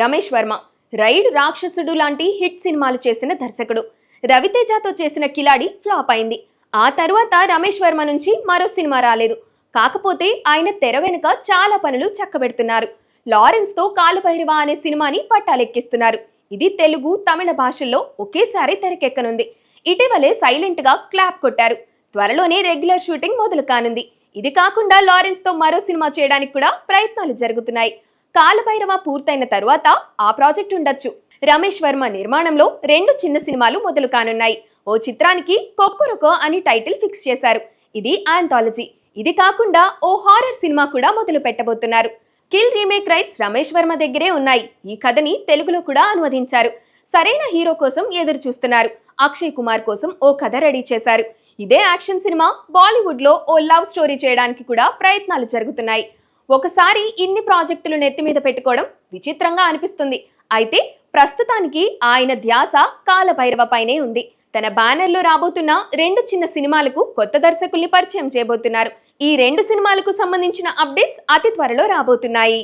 Ramesh Varma ride, రాక్షసుడు లాంటి hit సినిమాలు చేసిన దర్శకుడు. రవితేజతో చేసిన కిలాడి ఫ్లాప్ అయింది. ఆ తరువాత రమేష్ వర్మ నుంచి మరో సినిమా రాలేదు. కాకపోతే ఆయన తెర వెనుక చాలా పనులు చక్కబెడుతున్నారు. లారెన్స్ తో కాలభైరవ అనే సినిమాని పట్టాలెక్కిస్తున్నారు. ఇది తెలుగు, తమిళ భాషల్లో ఒకేసారి తెరకెక్కనుంది. ఇటీవలే సైలెంట్ గా క్లాప్ కొట్టారు. త్వరలోనే రెగ్యులర్ షూటింగ్ మొదలు కానుంది. ఇది కాకుండా లారెన్స్ తో మరో సినిమా చేయడానికి కూడా ప్రయత్నాలు జరుగుతున్నాయి. కాలభైరవ పూర్తయిన తరువాత ఆ ప్రాజెక్ట్ ఉండొచ్చు. రమేష్ వర్మ నిర్మాణంలో 2 చిన్న సినిమాలు మొదలు కానున్నాయి. ఓ చిత్రానికి కొక్కొరకో అని టైటిల్ ఫిక్స్ చేశారు. ఇది ఆంథాలజీ. ఇది కాకుండా ఓ హారర్ సినిమా కూడా మొదలు పెట్టబోతున్నారు. Kill remake rights Ramesh Varma దగ్గరే ఉన్నాయి. ఈ కథని తెలుగులో కూడా అనువదించారు. సరైన హీరో కోసం ఎదురు చూస్తున్నారు. అక్షయ్ కుమార్ కోసం ఓ కథ రెడీ చేశారు. ఇదే యాక్షన్ సినిమా బాలీవుడ్ లో ఓ లవ్ స్టోరీ చేయడానికి కూడా ప్రయత్నాలు జరుగుతున్నాయి. ఒకసారి ఇన్ని ప్రాజెక్టులు నెత్తి మీద పెట్టుకోవడం విచిత్రంగా అనిపిస్తుంది. అయితే ప్రస్తుతానికి ఆయన ధ్యాస కాలభైరవ పైనే ఉంది. తన బ్యానర్లో రాబోతున్న 2 చిన్న సినిమాలకు కొత్త దర్శకుల్ని పరిచయం చేయబోతున్నారు. ఈ 2 సినిమాలకు సంబంధించిన అప్డేట్స్ అతి త్వరలో రాబోతున్నాయి.